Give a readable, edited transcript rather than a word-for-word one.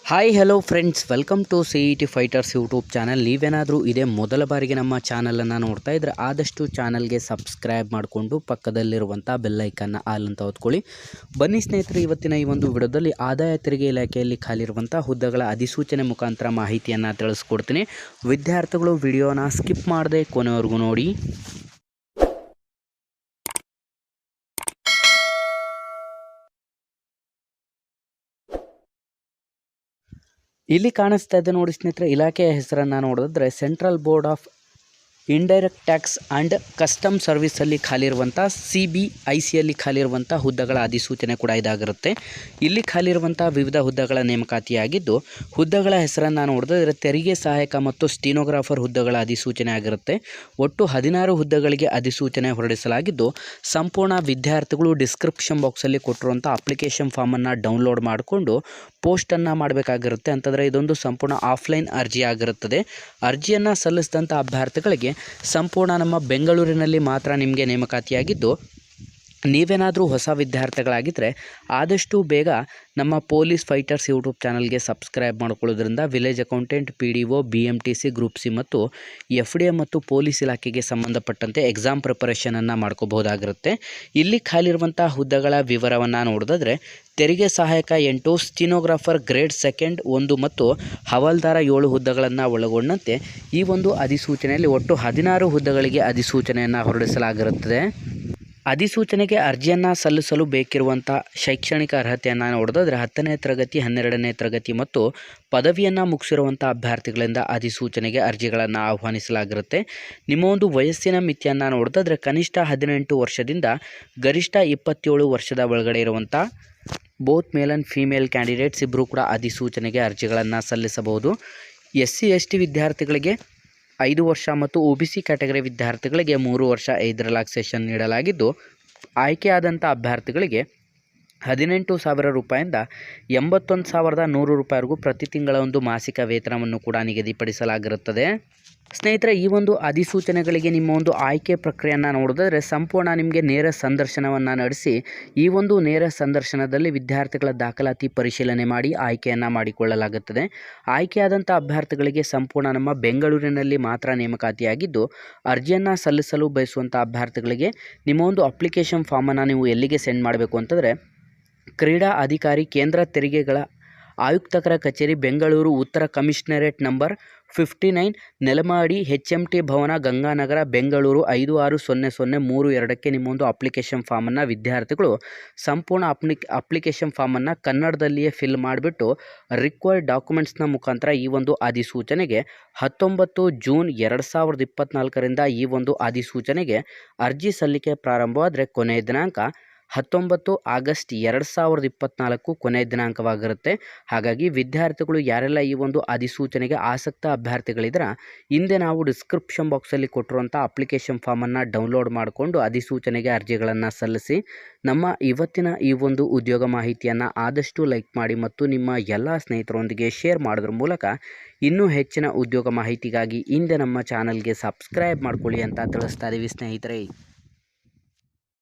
Hi hello friends, welcome to CET fighters YouTube channel. ನೀವೇನಾದರೂ ಇದೇ ಮೊದಲ ಬಾರಿಗೆ ನಮ್ಮ ಚಾನಲನ್ನು ನೋಡ್ತಾ ಇದ್ದರೆ ಆದಷ್ಟು ಚಾನಲ್ಗೆ ಸಬ್ಸ್ಕ್ರೈಬ್ ಮಾಡಿಕೊಂಡು ಪಕ್ಕದಲ್ಲಿರುವಂಥ ಬೆಲ್ಲೈಕನ್ನ ಆಲ್ ಅಂತ ಹೊತ್ಕೊಳ್ಳಿ. ಬನ್ನಿ ಸ್ನೇಹಿತರೆ, ಇವತ್ತಿನ ಈ ಒಂದು ವಿಡಿಯೋದಲ್ಲಿ ಆದಾಯ ತೆರಿಗೆ ಇಲಾಖೆಯಲ್ಲಿ ಖಾಲಿರುವಂಥ ಹುದ್ದೆಗಳ ಅಧಿಸೂಚನೆ ಮುಖಾಂತರ ಮಾಹಿತಿಯನ್ನು ತಿಳಿಸ್ಕೊಡ್ತೀನಿ. ವಿದ್ಯಾರ್ಥಿಗಳು ವಿಡಿಯೋನ ಸ್ಕಿಪ್ ಮಾಡದೆ ಕೊನೆವರೆಗೂ ನೋಡಿ. ಇಲ್ಲಿ ಕಾಣಿಸ್ತಾ ಇದೆ ನೋಡಿ ಸ್ನೇಹಿತರೆ, ಇಲಾಖೆಯ ಹೆಸರನ್ನು ನೋಡಿದ್ರೆ central board of indirect tax and custom ಸರ್ವಿಸಲ್ಲಿ ಖಾಲಿರುವಂಥ CBICಯಲ್ಲಿ ಖಾಲಿರುವಂಥ ಹುದ್ದೆಗಳ ಅಧಿಸೂಚನೆ ಕೂಡ ಇದಾಗಿರುತ್ತೆ. ಇಲ್ಲಿ ಖಾಲಿರುವಂಥ ವಿವಿಧ ಹುದ್ದೆಗಳ ನೇಮಕಾತಿಯಾಗಿದ್ದು, ಹುದ್ದೆಗಳ ಹೆಸರನ್ನು ನೋಡಿದ್ರೆ ತೆರಿಗೆ ಸಹಾಯಕ ಮತ್ತು ಸ್ಟೀನೋಗ್ರಾಫರ್ ಹುದ್ದೆಗಳ ಅಧಿಸೂಚನೆ ಆಗಿರುತ್ತೆ. ಒಟ್ಟು 16 ಹುದ್ದೆಗಳಿಗೆ ಅಧಿಸೂಚನೆ ಹೊರಡಿಸಲಾಗಿದ್ದು, ಸಂಪೂರ್ಣ ವಿದ್ಯಾರ್ಥಿಗಳು ಡಿಸ್ಕ್ರಿಪ್ಷನ್ ಬಾಕ್ಸಲ್ಲಿ ಕೊಟ್ಟಿರುವಂಥ ಅಪ್ಲಿಕೇಶನ್ ಫಾರ್ಮನ್ನು ಡೌನ್ಲೋಡ್ ಮಾಡಿಕೊಂಡು ಪೋಸ್ಟನ್ನು ಮಾಡಬೇಕಾಗಿರುತ್ತೆ. ಅಂತಂದರೆ ಇದೊಂದು ಸಂಪೂರ್ಣ ಆಫ್ಲೈನ್ ಅರ್ಜಿ ಆಗಿರುತ್ತದೆ. ಅರ್ಜಿಯನ್ನು ಸಲ್ಲಿಸಿದಂಥ ಅಭ್ಯರ್ಥಿಗಳಿಗೆ ಸಂಪೂರ್ಣ ನಮ್ಮ ಬೆಂಗಳೂರಿನಲ್ಲಿ ಮಾತ್ರ ನಿಮಗೆ ನೇಮಕಾತಿಯಾಗಿದ್ದು, ನೀವೇನಾದರೂ ಹೊಸ ವಿದ್ಯಾರ್ಥಿಗಳಾಗಿದ್ದರೆ ಆದಷ್ಟು ಬೇಗ ನಮ್ಮ ಪೊಲೀಸ್ ಫೈಟರ್ಸ್ ಯೂಟ್ಯೂಬ್ ಚಾನಲ್ಗೆ ಸಬ್ಸ್ಕ್ರೈಬ್ ಮಾಡ್ಕೊಳ್ಳೋದ್ರಿಂದ village accountant, PDO, BMTC, group C ಮತ್ತು FDA ಮತ್ತು ಪೊಲೀಸ್ ಇಲಾಖೆಗೆ ಸಂಬಂಧಪಟ್ಟಂತೆ ಎಕ್ಸಾಮ್ ಪ್ರಿಪರೇಷನನ್ನು ಮಾಡ್ಕೋಬಹುದಾಗಿರುತ್ತೆ. ಇಲ್ಲಿ ಖಾಲಿರುವಂಥ ಹುದ್ದೆಗಳ ವಿವರವನ್ನು ನೋಡಿದ್ರೆ ತೆರಿಗೆ ಸಹಾಯಕ 8, ಸ್ಟೀನೋಗ್ರಾಫರ್ ಗ್ರೇಡ್ 2 1 ಮತ್ತು ಹವಾಲ್ದಾರ 7 ಹುದ್ದೆಗಳನ್ನು ಒಳಗೊಂಡಂತೆ ಈ ಒಂದು ಅಧಿಸೂಚನೆಯಲ್ಲಿ ಒಟ್ಟು 16 ಹುದ್ದೆಗಳಿಗೆ ಅಧಿಸೂಚನೆಯನ್ನು ಹೊರಡಿಸಲಾಗಿರುತ್ತದೆ. ಅಧಿಸೂಚನೆಗೆ ಅರ್ಜಿಯನ್ನು ಸಲ್ಲಿಸಲು ಬೇಕಿರುವಂಥ ಶೈಕ್ಷಣಿಕ ಅರ್ಹತೆಯನ್ನು ನೋಡಿದ್ರೆ 10ನೇ ತರಗತಿ, 12ನೇ ತರಗತಿ ಮತ್ತು ಪದವಿಯನ್ನು ಮುಗಿಸಿರುವಂಥ ಅಭ್ಯರ್ಥಿಗಳಿಂದ ಅಧಿಸೂಚನೆಗೆ ಅರ್ಜಿಗಳನ್ನು ಆಹ್ವಾನಿಸಲಾಗಿರುತ್ತೆ. ನಿಮ್ಮ ಒಂದು ವಯಸ್ಸಿನ ಮಿತಿಯನ್ನು ನೋಡಿದ್ರೆ ಕನಿಷ್ಠ 18 ವರ್ಷದಿಂದ ಗರಿಷ್ಠ 27 ವರ್ಷದ ಒಳಗಡೆ ಇರುವಂಥ both male and female candidates ಇಬ್ಬರು ಕೂಡ ಅಧಿಸೂಚನೆಗೆ ಅರ್ಜಿಗಳನ್ನು ಸಲ್ಲಿಸಬಹುದು. SC ST ವಿದ್ಯಾರ್ಥಿಗಳಿಗೆ 5 ವರ್ಷ ಮತ್ತು OBC ಕ್ಯಾಟಗರಿ ವಿದ್ಯಾರ್ಥಿಗಳಿಗೆ 3 ವರ್ಷ ಏಜ್ ರಿಲ್ಯಾಕ್ಸೇಷನ್ ನೀಡಲಾಗಿದ್ದು, ಆಯ್ಕೆಯಾದಂಥ ಅಭ್ಯರ್ಥಿಗಳಿಗೆ 18,000 ರೂಪಾಯಿಂದ 81,100 ರೂಪಾಯಿವರೆಗೂ ಪ್ರತಿ ತಿಂಗಳ ಒಂದು ಮಾಸಿಕ ವೇತನವನ್ನು ಕೂಡ ನಿಗದಿಪಡಿಸಲಾಗಿರುತ್ತದೆ. ಸ್ನೇಹಿತರೆ, ಈ ಒಂದು ಅಧಿಸೂಚನೆಗಳಿಗೆ ನಿಮ್ಮ ಒಂದು ಆಯ್ಕೆ ಪ್ರಕ್ರಿಯೆಯನ್ನು ನೋಡಿದ್ರೆ ಸಂಪೂರ್ಣ ನಿಮಗೆ ನೇರ ಸಂದರ್ಶನವನ್ನು ನಡೆಸಿ ಈ ಒಂದು ನೇರ ಸಂದರ್ಶನದಲ್ಲಿ ವಿದ್ಯಾರ್ಥಿಗಳ ದಾಖಲಾತಿ ಪರಿಶೀಲನೆ ಮಾಡಿ ಆಯ್ಕೆಯನ್ನು ಮಾಡಿಕೊಳ್ಳಲಾಗುತ್ತದೆ. ಆಯ್ಕೆಯಾದಂಥ ಅಭ್ಯರ್ಥಿಗಳಿಗೆ ಸಂಪೂರ್ಣ ನಮ್ಮ ಬೆಂಗಳೂರಿನಲ್ಲಿ ಮಾತ್ರ ನೇಮಕಾತಿಯಾಗಿದ್ದು, ಅರ್ಜಿಯನ್ನು ಸಲ್ಲಿಸಲು ಬಯಸುವಂಥ ಅಭ್ಯರ್ಥಿಗಳಿಗೆ ನಿಮ್ಮ ಒಂದು ಅಪ್ಲಿಕೇಶನ್ ಫಾರ್ಮನ್ನು ನೀವು ಎಲ್ಲಿಗೆ ಸೆಂಡ್ ಮಾಡಬೇಕು ಅಂತಂದರೆ ಕ್ರೀಡಾ ಅಧಿಕಾರಿ, ಕೇಂದ್ರ ತೆರಿಗೆಗಳ ಆಯುಕ್ತರ ಕಚೇರಿ, ಬೆಂಗಳೂರು ಉತ್ತರ, ಕಮಿಷನರೇಟ್ ನಂಬರ್ 59, ನೆಲಮಾಡಿ, HMT ಭವನ, ಗಂಗಾನಗರ, ಬೆಂಗಳೂರು 560032ಕ್ಕೆ ನಿಮ್ಮೊಂದು ಅಪ್ಲಿಕೇಶನ್ ಫಾರ್ಮನ್ನು ವಿದ್ಯಾರ್ಥಿಗಳು ಸಂಪೂರ್ಣ ಅಪ್ಲಿಕೇಶನ್ ಫಾರ್ಮನ್ನು ಕನ್ನಡದಲ್ಲಿಯೇ ಫಿಲ್ ಮಾಡಿಬಿಟ್ಟು ರಿಕ್ವೈರ್ಡ್ ಡಾಕ್ಯುಮೆಂಟ್ಸ್ನ ಮುಖಾಂತರ ಈ ಒಂದು ಅಧಿಸೂಚನೆಗೆ 19 ಜೂನ್ 2024ರಿಂದ ಈ ಒಂದು ಅಧಿಸೂಚನೆಗೆ ಅರ್ಜಿ ಸಲ್ಲಿಕೆ ಪ್ರಾರಂಭವಾದರೆ ಕೊನೆಯ ದಿನಾಂಕ 19 ಆಗಸ್ಟ್ 2024 ಕೊನೆಯ ದಿನಾಂಕವಾಗಿರುತ್ತೆ. ಹಾಗಾಗಿ ವಿದ್ಯಾರ್ಥಿಗಳು ಯಾರೆಲ್ಲ ಈ ಒಂದು ಅಧಿಸೂಚನೆಗೆ ಆಸಕ್ತ ಅಭ್ಯರ್ಥಿಗಳಿದ್ರೆ ಹಿಂದೆ ನಾವು ಡಿಸ್ಕ್ರಿಪ್ಷನ್ ಬಾಕ್ಸಲ್ಲಿ ಕೊಟ್ಟಿರುವಂಥ ಅಪ್ಲಿಕೇಶನ್ ಫಾರ್ಮನ್ನು ಡೌನ್ಲೋಡ್ ಮಾಡಿಕೊಂಡು ಅಧಿಸೂಚನೆಗೆ ಅರ್ಜಿಗಳನ್ನು ಸಲ್ಲಿಸಿ. ನಮ್ಮ ಇವತ್ತಿನ ಈ ಒಂದು ಉದ್ಯೋಗ ಮಾಹಿತಿಯನ್ನು ಆದಷ್ಟು ಲೈಕ್ ಮಾಡಿ ಮತ್ತು ನಿಮ್ಮ ಎಲ್ಲ ಸ್ನೇಹಿತರೊಂದಿಗೆ ಶೇರ್ ಮಾಡೋದ್ರ ಮೂಲಕ ಇನ್ನೂ ಹೆಚ್ಚಿನ ಉದ್ಯೋಗ ಮಾಹಿತಿಗಾಗಿ ಹಿಂದೆ ನಮ್ಮ ಚಾನಲ್ಗೆ ಸಬ್ಸ್ಕ್ರೈಬ್ ಮಾಡ್ಕೊಳ್ಳಿ ಅಂತ ತಿಳಿಸ್ತಾ ಇದ್ದೀವಿ ಸ್ನೇಹಿತರೆ.